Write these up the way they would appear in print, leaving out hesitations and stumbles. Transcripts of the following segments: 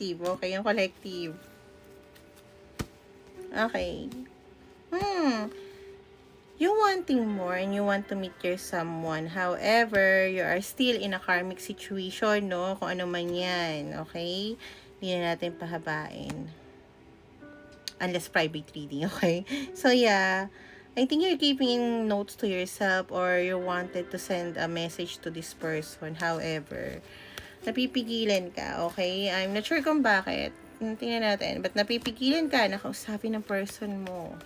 collective. Okay, yung collective. Okay. You wanting more and you want to meet your someone. However, you are still in a karmic situation, no? Kung ano man yan, okay? Hindi na natin pahabain. Unless private reading, okay? So, yeah. I think you're keeping notes to yourself or you wanted to send a message to this person. However, napipigilan ka, okay? I'm not sure kung bakit. Tingnan natin. But napipigilan ka na kausapin ng person mo.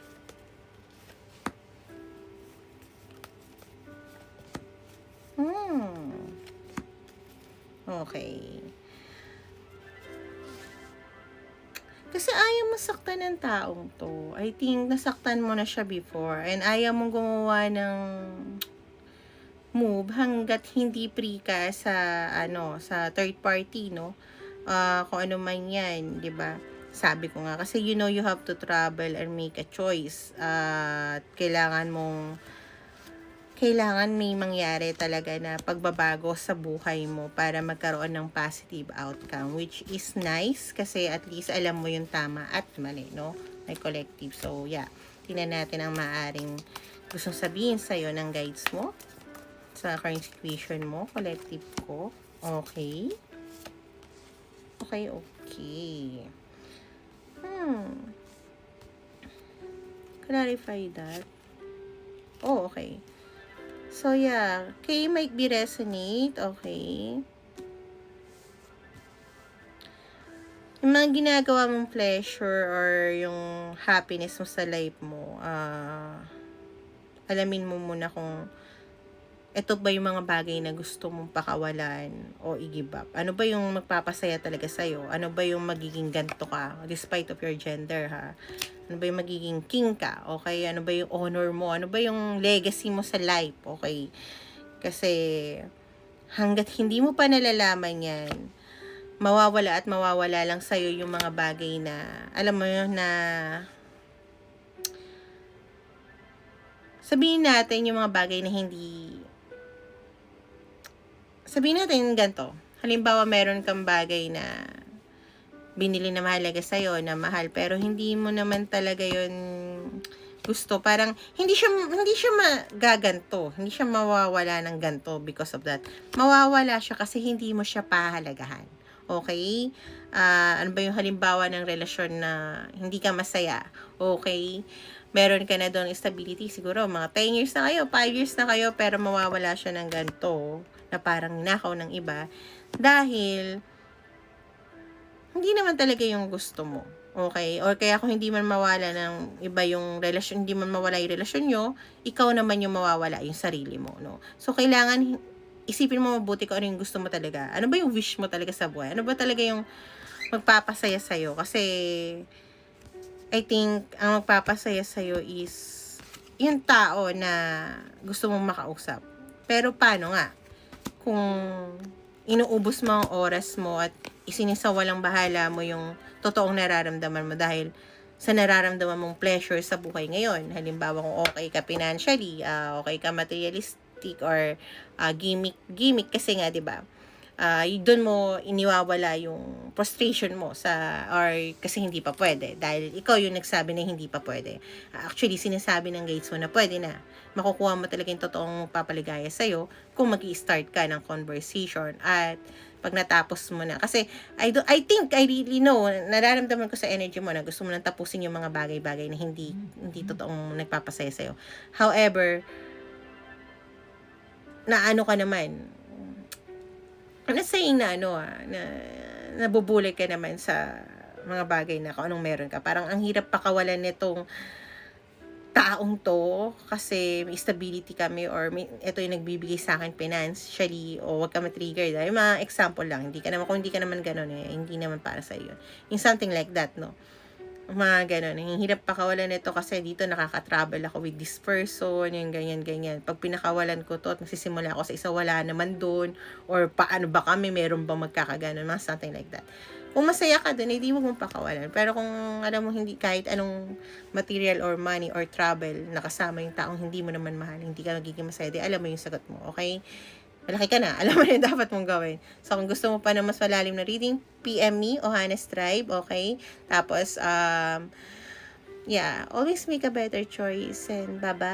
Okay. Kasi ayaw mo saktan ng taong to. I think nasaktan mo na siya before and ayaw mong gumawa ng move hanggat hindi free ka sa sa third party, no? Kung ano man 'yan, 'di ba? Sabi ko nga kasi you have to travel and make a choice. Kailangan may mangyari talaga na pagbabago sa buhay mo para magkaroon ng positive outcome, which is nice kasi at least alam mo yung tama at mali, no? May collective. So, yeah. Tingnan natin ang maaring gustong sabihin sa'yo ng guides mo sa current situation mo, collective ko. Okay. Okay. Clarify that. Oh, okay. So, yeah. K might be resonate. Okay. Yung mga ginagawa mong pleasure or yung happiness mo sa life mo, alamin mo muna kung ito ba yung mga bagay na gusto mong pakawalan o i-give up. Ano ba yung magpapasaya talaga sa'yo? Ano ba yung magiging ganto ka despite of your gender, ha? Ano ba yung magiging king ka? Okay? Ano ba yung honor mo? Ano ba yung legacy mo sa life? Okay? Kasi hanggat hindi mo pa nalalaman yan, mawawala at mawawala lang sa'yo yung mga bagay na, alam mo yun, na sabihin natin yung mga bagay na hindi, sabihin natin ganito. Halimbawa, meron kang bagay na binili na mahalaga sa'yo, na mahal, pero hindi mo naman talaga yun gusto. Parang, hindi siya magaganto. Hindi siya mawawala ng ganto because of that. Mawawala siya kasi hindi mo siya pahalagahan. Okay? Ano ba yung halimbawa ng relasyon na hindi ka masaya? Okay? Meron ka na doon stability, siguro mga 10 years na kayo, 5 years na kayo, pero mawawala siya ng ganto na parang nakaw ng iba dahil hindi naman talaga yung gusto mo. Okay? Or kaya kung hindi man mawala ng iba yung relasyon, hindi man mawala yung relasyon nyo, ikaw naman yung mawawala yung sarili mo, no? So, kailangan isipin mo mabuti kung ano yung gusto mo talaga. Ano ba yung wish mo talaga sa buhay? Ano ba talaga yung magpapasaya sa'yo? Kasi, I think, ang magpapasaya sa'yo is yung tao na gusto mong makausap. Pero paano nga? Kung inuubos mo ang oras mo at isinisawalang bahala mo yung totoong nararamdaman mo dahil sa nararamdaman mong pleasure sa buhay ngayon. Halimbawa kung okay ka financially, okay ka materialistic or gimmick kasi nga, 'di ba? Doon mo iniwawala yung frustration mo or kasi hindi pa pwede dahil ikaw yung nagsabi na hindi pa pwede. Actually, sinasabi ng guides mo na pwede na. Makukuha mo talaga yung totoong papaligaya sa'yo kung mag-i-start ka ng conversation at pag natapos mo na. Kasi I think I really know, nararamdaman ko sa energy mo na gusto mo nang tapusin yung mga bagay-bagay na hindi totoong nagpapasaya sa'yo. However, naano ka naman, saying na na nabubulay ka naman sa mga bagay na kung anong meron ka. Parang ang hirap pakawalan nitong taong to kasi may stability kami or ito yung nagbibigay sa akin financially o wag ka matrigger. Dahil mga example lang, kung hindi ka naman ganun hindi naman para sa iyo. Yung something like that, no? Mga ganun. Ang hirap pakawalan nito kasi dito nakaka-travel ako with this person, yung ganyan-ganyan. Pag pinakawalan ko to at nagsisimula ako sa isa, wala naman doon. Or paano ba kami, meron bang magkakaganon, mga something like that. Kung masaya ka doon, hindi mo mong pakawalan. Pero kung alam mo, hindi kahit anong material or money or travel, nakasama yung taong hindi mo naman mahal, hindi ka magiging masaya, di alam mo yung sagot mo, okay? malaki ka na, alam mo na yung dapat mong gawin. So, kung gusto mo pa na mas malalim na reading, PM me, Ohanes Tribe, okay? Tapos, yeah, always make a better choice, and bye-bye.